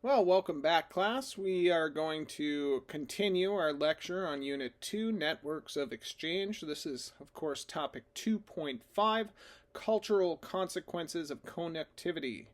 Well, welcome back, class. We are going to continue our lecture on Unit 2, Networks of Exchange. This is, of course, topic 2.5, Cultural Consequences of Connectivity.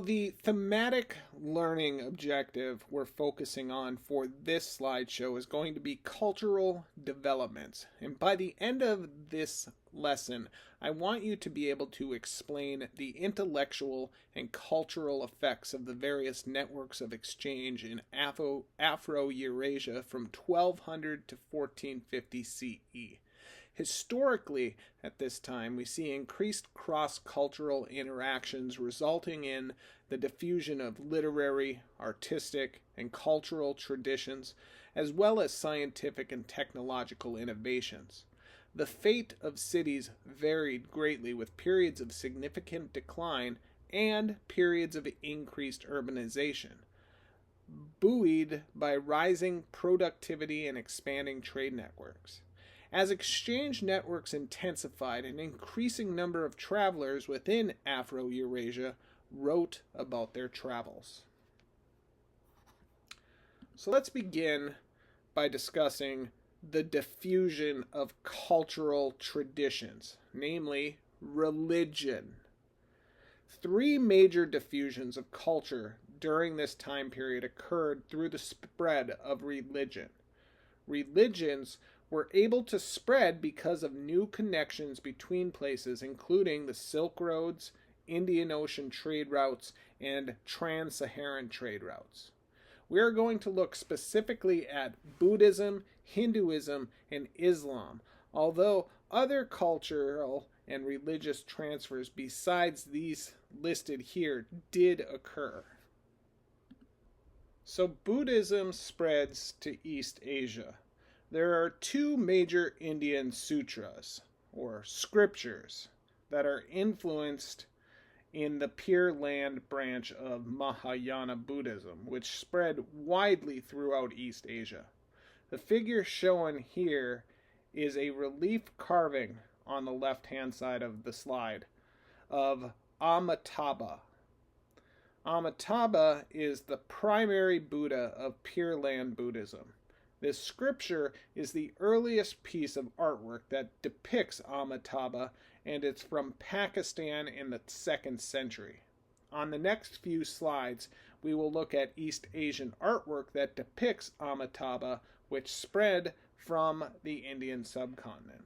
The thematic learning objective we're focusing on for this slideshow is going to be cultural developments. And by the end of this lesson, I want you to be able to explain the intellectual and cultural effects of the various networks of exchange in Afro-Eurasia from 1200 to 1450 CE. Historically, at this time, we see increased cross-cultural interactions resulting in the diffusion of literary, artistic, and cultural traditions, as well as scientific and technological innovations. The fate of cities varied greatly, with periods of significant decline and periods of increased urbanization, buoyed by rising productivity and expanding trade networks. As exchange networks intensified, an increasing number of travelers within Afro-Eurasia wrote about their travels. So let's begin by discussing the diffusion of cultural traditions, namely religion. Three major diffusions of culture during this time period occurred through the spread of religion. Religions were able to spread because of new connections between places, including the Silk Roads, Indian Ocean trade routes, and trans-Saharan trade routes. We are going to look specifically at Buddhism, Hinduism, and Islam, although other cultural and religious transfers besides these listed here did occur. So Buddhism spreads to East Asia. There are two major Indian sutras, or scriptures, that are influenced in the Pure Land branch of Mahayana Buddhism, which spread widely throughout East Asia. The figure shown here is a relief carving on the left-hand side of the slide of Amitabha. Amitabha is the primary Buddha of Pure Land Buddhism. This scripture is the earliest piece of artwork that depicts Amitabha, and it's from Pakistan in the 2nd century. On the next few slides, we will look at East Asian artwork that depicts Amitabha, which spread from the Indian subcontinent.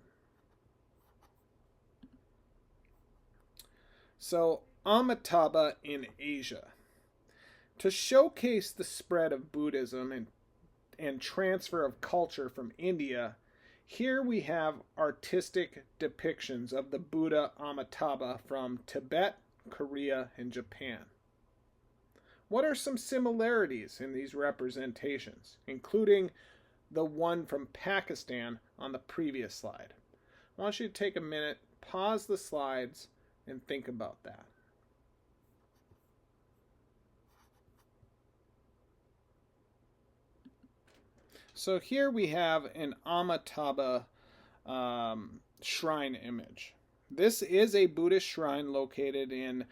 So, Amitabha in Asia. To showcase the spread of Buddhism and transfer of culture from India, here we have artistic depictions of the Buddha Amitabha from Tibet, Korea, and Japan. What are some similarities in these representations, including the one from Pakistan on the previous slide? I want you to take a minute, pause the slides, and think about that. So here we have an Amitabha shrine image. This is a Buddhist shrine located in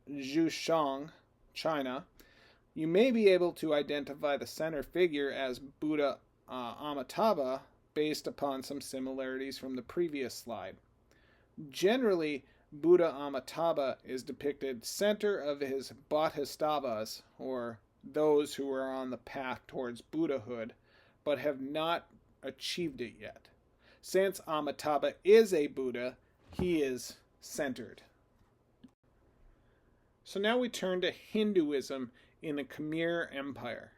Zhoushan, China. You may be able to identify the center figure as Buddha Amitabha based upon some similarities from the previous slide. Generally, Buddha Amitabha is depicted center of his bodhisattvas, or those who are on the path towards Buddhahood, but have not achieved it yet. Since Amitabha is a Buddha, he is centered. So now we turn to Hinduism in the Khmer Empire.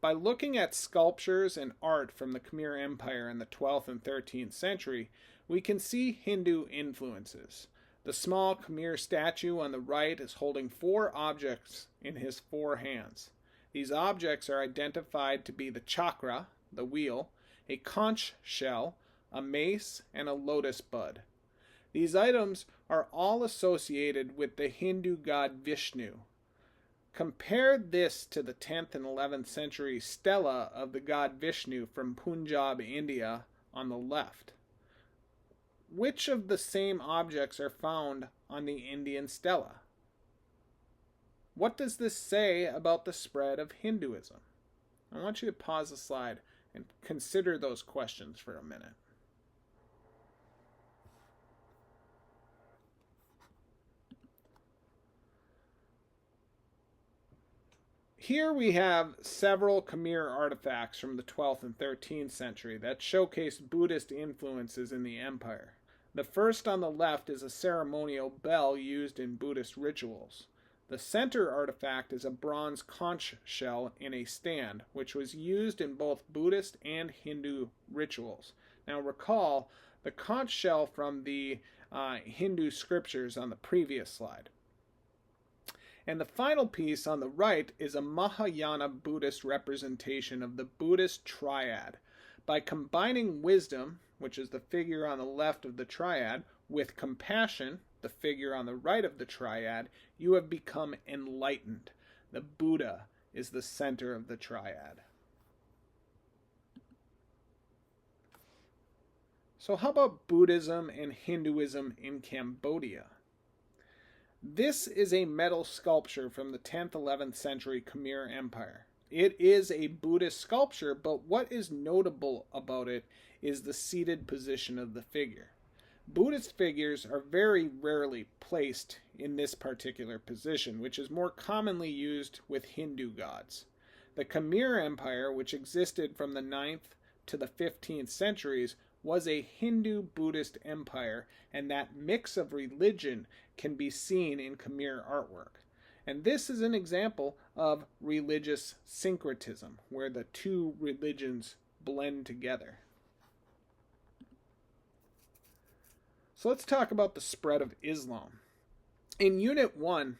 By looking at sculptures and art from the Khmer Empire in the 12th and 13th century, we can see Hindu influences. The small Khmer statue on the right is holding 4 objects in his 4 hands. These objects are identified to be the chakra, the wheel, a conch shell, a mace, and a lotus bud. These items are all associated with the Hindu god Vishnu. Compare this to the 10th and 11th century stela of the god Vishnu from Punjab, India, on the left. which of the same objects are found on the Indian stela? What does this say about the spread of Hinduism? I want you to pause the slide and consider those questions for a minute. Here we have several Khmer artifacts from the 12th and 13th century that showcase Buddhist influences in the empire. The first on the left is a ceremonial bell used in Buddhist rituals. The center artifact is a bronze conch shell in a stand, which was used in both Buddhist and Hindu rituals. Now recall the conch shell from the Hindu scriptures on the previous slide. And the final piece on the right is a Mahayana Buddhist representation of the Buddhist triad. By combining wisdom, which is the figure on the left of the triad, with compassion, the figure on the right of the triad, you have become enlightened. The Buddha is the center of the triad. So how about Buddhism and Hinduism in Cambodia? This is a metal sculpture from the 10th, 11th century Khmer Empire. It is a Buddhist sculpture, but what is notable about it is the seated position of the figure. Buddhist figures are very rarely placed in this particular position, which is more commonly used with Hindu gods. The Khmer Empire, which existed from the 9th to the 15th centuries, was a Hindu-Buddhist empire, and that mix of religion can be seen in Khmer artwork. And this is an example of religious syncretism, where the two religions blend together. So let's talk about the spread of Islam. In Unit 1,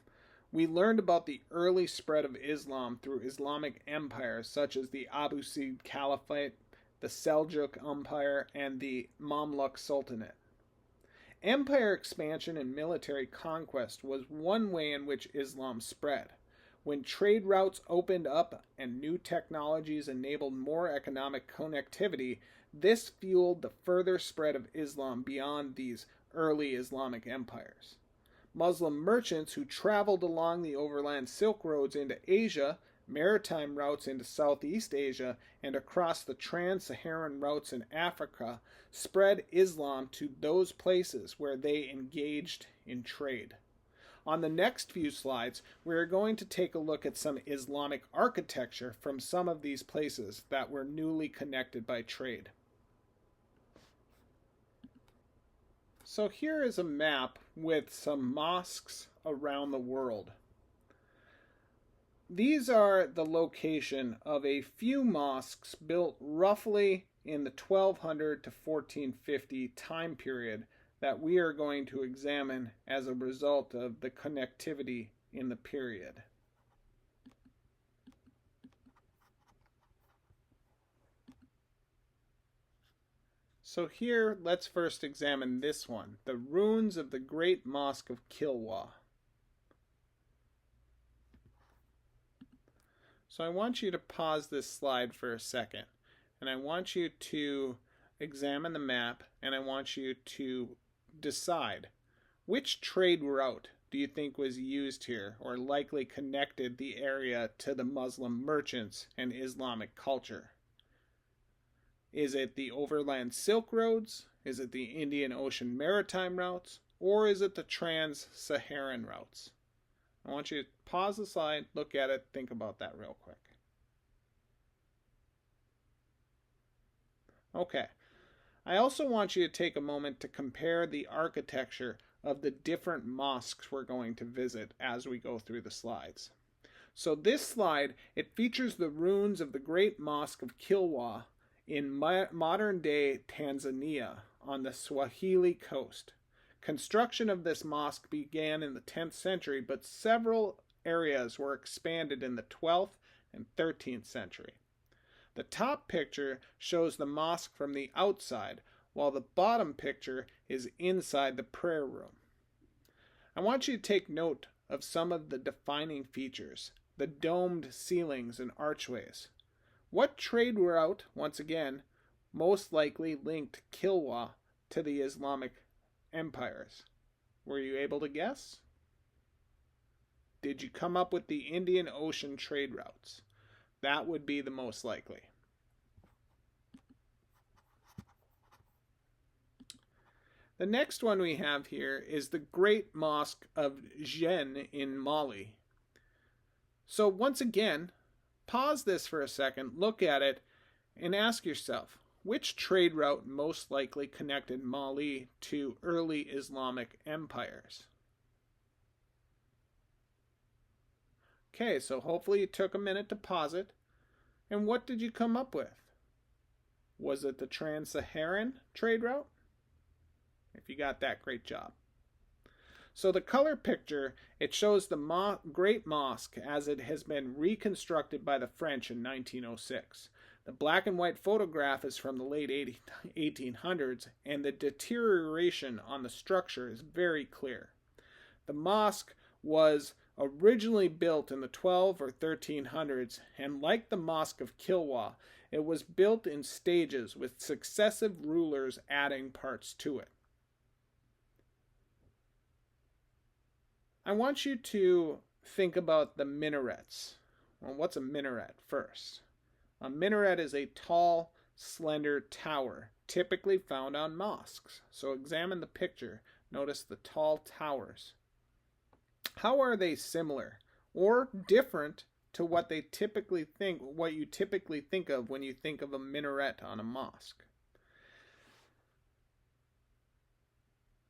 we learned about the early spread of Islam through Islamic empires such as the Abbasid Caliphate, the Seljuk Empire, and the Mamluk Sultanate. Empire expansion and military conquest was one way in which Islam spread. When trade routes opened up and new technologies enabled more economic connectivity, this fueled the further spread of Islam beyond these early Islamic empires. Muslim merchants who traveled along the overland Silk Roads into Asia, maritime routes into Southeast Asia, and across the trans-Saharan routes in Africa spread Islam to those places where they engaged in trade. On the next few slides, we are going to take a look at some Islamic architecture from some of these places that were newly connected by trade. So here is a map with some mosques around the world. These are the location of a few mosques built roughly in the 1200 to 1450 time period that we are going to examine as a result of the connectivity in the period. So here, let's first examine this one, the ruins of the Great Mosque of Kilwa. So I want you to pause this slide for a second, and I want you to examine the map, and I want you to decide which trade route do you think was used here or likely connected the area to the Muslim merchants and Islamic culture. Is it the overland Silk Roads? Is it the Indian Ocean maritime routes? Or is it the trans-Saharan routes? I want you to pause the slide, look at it, think about that real quick. Okay. I also want you to take a moment to compare the architecture of the different mosques we're going to visit as we go through the slides. So this slide, it features the ruins of the Great Mosque of Kilwa in modern-day Tanzania on the Swahili coast. Construction of this mosque began in the 10th century, but several areas were expanded in the 12th and 13th century. The top picture shows the mosque from the outside, while the bottom picture is inside the prayer room. I want you to take note of some of the defining features, the domed ceilings and archways. What trade route, once again, most likely linked Kilwa to the Islamic empires? Were you able to guess? Did you come up with the Indian Ocean trade routes? That would be the most likely. The next one we have here is the Great Mosque of Gien in Mali. So once again, pause this for a second, look at it, and ask yourself, which trade route most likely connected Mali to early Islamic empires? Okay, so hopefully you took a minute to pause it. And what did you come up with? Was it the Trans-Saharan trade route? If you got that, great job. So the color picture, it shows the Great Mosque as it has been reconstructed by the French in 1906. The black and white photograph is from the late 1800s, and the deterioration on the structure is very clear. The mosque was originally built in the 12 or 1300s, and like the Mosque of Kilwa, it was built in stages with successive rulers adding parts to it. I want you to think about the minarets. Well, what's a minaret first? A minaret is a tall, slender tower, typically found on mosques. So examine the picture. Notice the tall towers. How are they similar or different to what you typically think of when you think of a minaret on a mosque?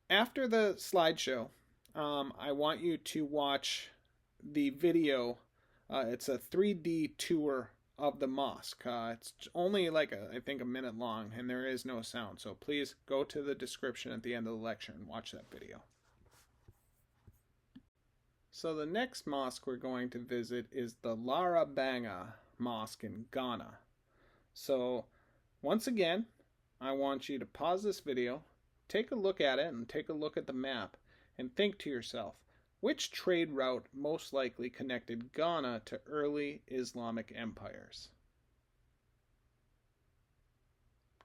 After the slideshow, I want you to watch the video. It's a 3D tour of the mosque. It's only I think a minute long, and there is no sound. So please go to the description at the end of the lecture and watch that video. So the next mosque we're going to visit is the Larabanga Mosque in Ghana. So once again, I want you to pause this video, take a look at it, and take a look at the map, and think to yourself, which trade route most likely connected Ghana to early Islamic empires?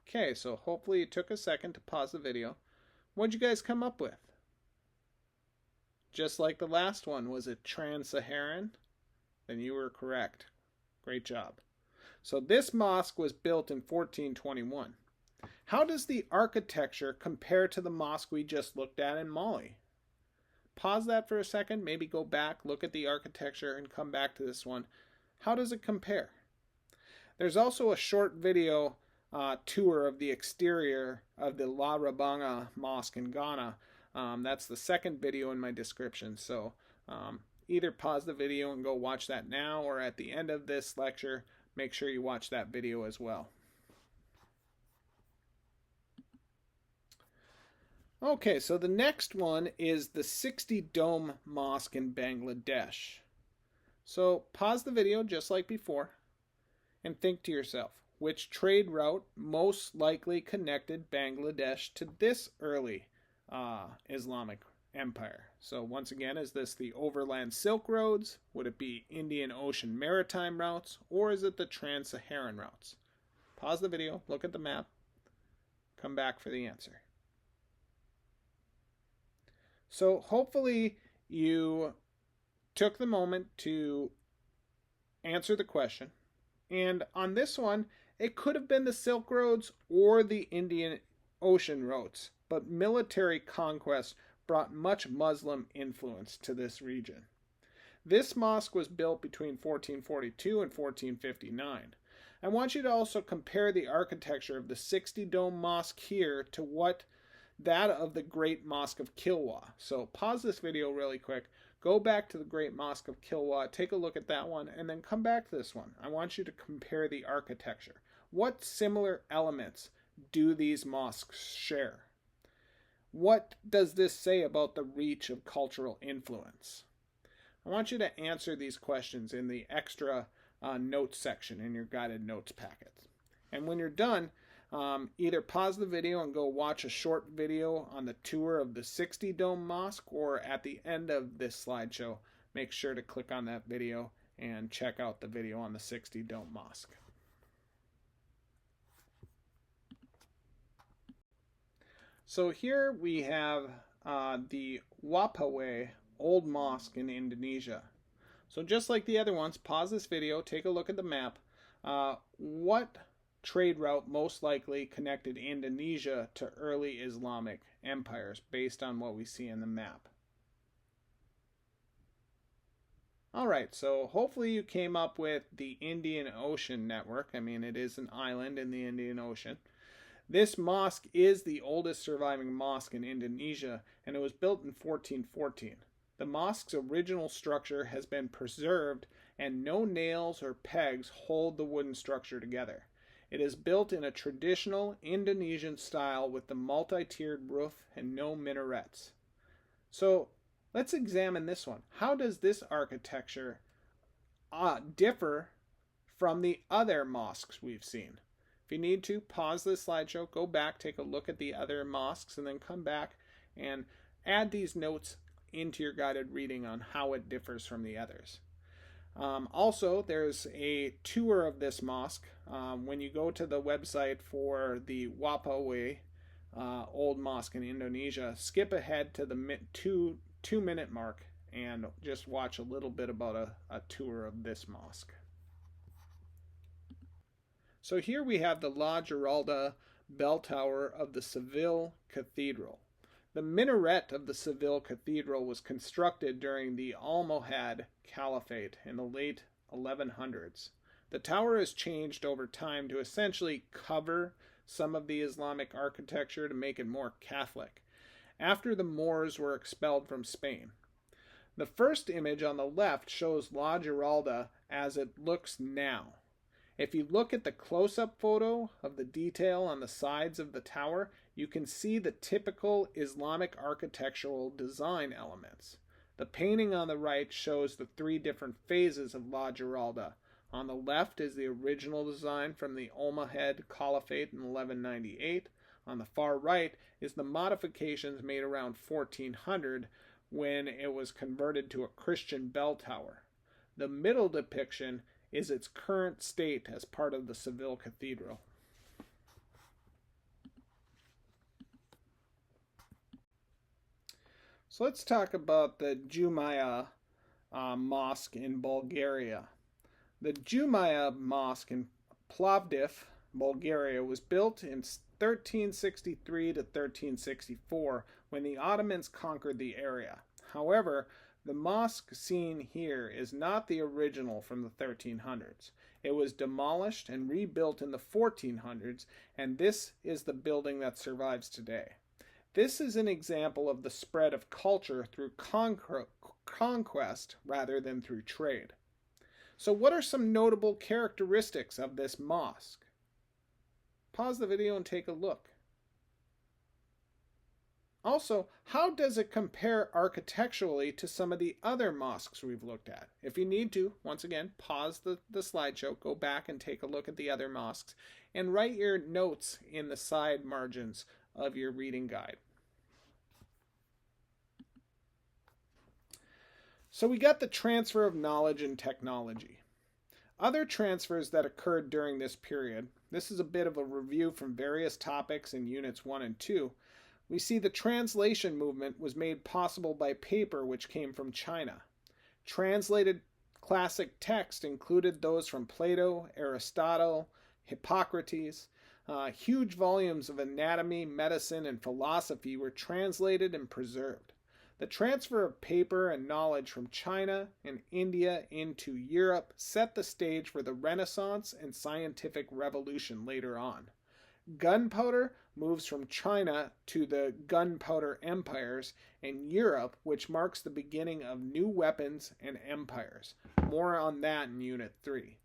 Okay, so hopefully you took a second to pause the video. What'd you guys come up with? Just like the last one, was it Trans-Saharan? Then you were correct. Great job. So this mosque was built in 1421. How does the architecture compare to the mosque we just looked at in Mali? Pause that for a second, maybe go back, look at the architecture, and come back to this one. How does it compare? There's also a short video tour of the exterior of the Larabanga Mosque in Ghana. That's the second video in my description, so either pause the video and go watch that now, or at the end of this lecture, make sure you watch that video as well. Okay, so the next one is the 60 Dome Mosque in Bangladesh. So pause the video just like before and think to yourself, which trade route most likely connected Bangladesh to this early Islamic empire? So once again, is this the overland Silk Roads? Would it be Indian Ocean maritime routes? Or is it the Trans-Saharan routes? Pause the video, look at the map, come back for the answer. So hopefully you took the moment to answer the question. And on this one, it could have been the Silk Roads or the Indian Ocean routes, but military conquest brought much Muslim influence to this region. This mosque was built between 1442 and 1459. I want you to also compare the architecture of the 60 Dome Mosque here to that of the Great Mosque of Kilwa. So pause this video really quick, go back to the Great Mosque of Kilwa, take a look at that one, and then come back to this one. I want you to compare the architecture. What similar elements do these mosques share? What does this say about the reach of cultural influence? I want you to answer these questions in the extra notes section in your guided notes packet. And when you're done, either pause the video and go watch a short video on the tour of the 60 Dome Mosque, or at the end of this slideshow, make sure to click on that video and check out the video on the 60 Dome Mosque. So here we have the Wapaue Old Mosque in Indonesia. So just like the other ones, pause this video, take a look at the map. What trade route most likely connected Indonesia to early Islamic empires based on what we see in the map? All right, so hopefully you came up with the Indian Ocean network. I mean, it is an island in the Indian Ocean. This mosque is the oldest surviving mosque in Indonesia, and it was built in 1414. The mosque's original structure has been preserved, and no nails or pegs hold the wooden structure together. It is built in a traditional Indonesian style with the multi-tiered roof and no minarets. So let's examine this one. How does this architecture differ from the other mosques we've seen? If you need to, pause this slideshow, go back, take a look at the other mosques, and then come back and add these notes into your guided reading on how it differs from the others. Also, there's a tour of this mosque. When you go to the website for the Wapaue Old Mosque in Indonesia, skip ahead to the two-minute mark and just watch a little bit about a tour of this mosque. So here we have the La Giralda bell tower of the Seville Cathedral. The minaret of the Seville Cathedral was constructed during the Almohad Caliphate in the late 1100s. The tower has changed over time to essentially cover some of the Islamic architecture to make it more Catholic, after the Moors were expelled from Spain. The first image on the left shows La Giralda as it looks now. If you look at the close-up photo of the detail on the sides of the tower, you can see the typical Islamic architectural design elements. The painting on the right shows the three different phases of La Giralda. On the left is the original design from the Almohad Caliphate in 1198. On the far right is the modifications made around 1400 when it was converted to a Christian bell tower. The middle depiction is its current state as part of the Seville Cathedral. So let's talk about the Jumaya Mosque in Bulgaria. The Jumaya Mosque in Plovdiv, Bulgaria, was built in 1363 to 1364 when the Ottomans conquered the area. However, the mosque seen here is not the original from the 1300s. It was demolished and rebuilt in the 1400s, and this is the building that survives today. This is an example of the spread of culture through conquest rather than through trade. So what are some notable characteristics of this mosque? Pause the video and take a look. Also, how does it compare architecturally to some of the other mosques we've looked at? If you need to, once again, pause the slideshow, go back and take a look at the other mosques, and write your notes in the side margins of your reading guide. So we got the transfer of knowledge and technology. Other transfers that occurred during this period, this is a bit of a review from various topics in Units 1 and 2, we see the translation movement was made possible by paper which came from China. Translated classic text included those from Plato, Aristotle, Hippocrates. Huge volumes of anatomy, medicine, and philosophy were translated and preserved. The transfer of paper and knowledge from China and India into Europe set the stage for the Renaissance and scientific revolution later on. Gunpowder moves from China to the gunpowder empires in Europe, which marks the beginning of new weapons and empires. More on that in Unit 3.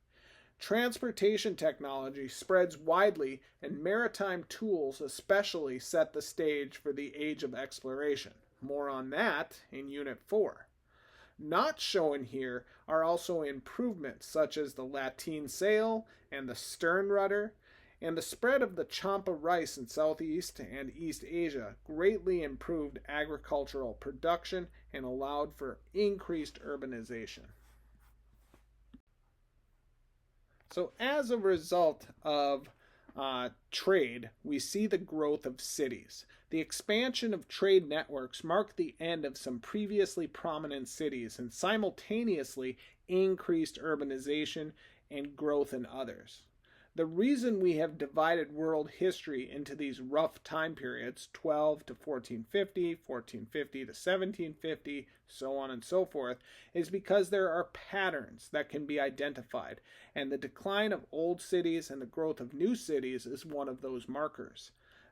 Transportation technology spreads widely, and maritime tools especially set the stage for the age of exploration. More on that in Unit 4. Not shown here are also improvements such as the lateen sail and the stern rudder, and the spread of the champa rice in Southeast and East Asia greatly improved agricultural production and allowed for increased urbanization. So as a result of trade, we see the growth of cities. The expansion of trade networks marked the end of some previously prominent cities and simultaneously increased urbanization and growth in others. The reason we have divided world history into these rough time periods, 12 to 1450, 1450 to 1750, so on and so forth, is because there are patterns that can be identified, and the decline of old cities and the growth of new cities is one of those markers.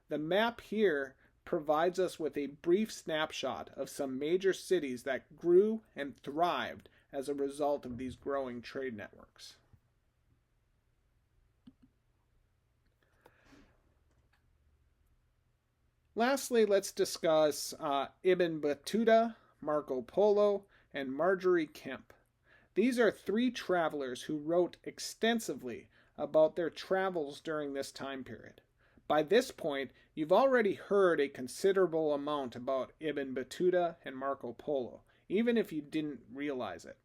The map here provides us with a brief snapshot of some major cities that grew and thrived as a result of these growing trade networks. Lastly, let's discuss Ibn Battuta, Marco Polo, and Marjorie Kemp. These are three travelers who wrote extensively about their travels during this time period. By this point, you've already heard a considerable amount about Ibn Battuta and Marco Polo, even if you didn't realize it.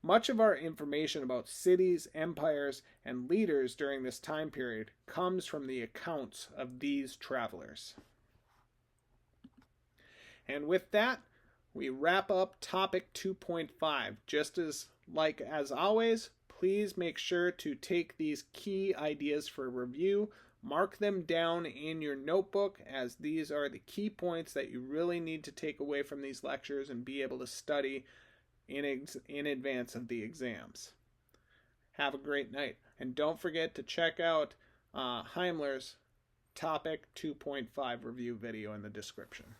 Much of our information about cities, empires, and leaders during this time period comes from the accounts of these travelers. And with that, we wrap up topic 2.5. Just as always, please make sure to take these key ideas for review, mark them down in your notebook, as these are the key points that you really need to take away from these lectures and be able to study in advance of the exams. Have a great night, and don't forget to check out Heimlers' topic 2.5 review video in the description.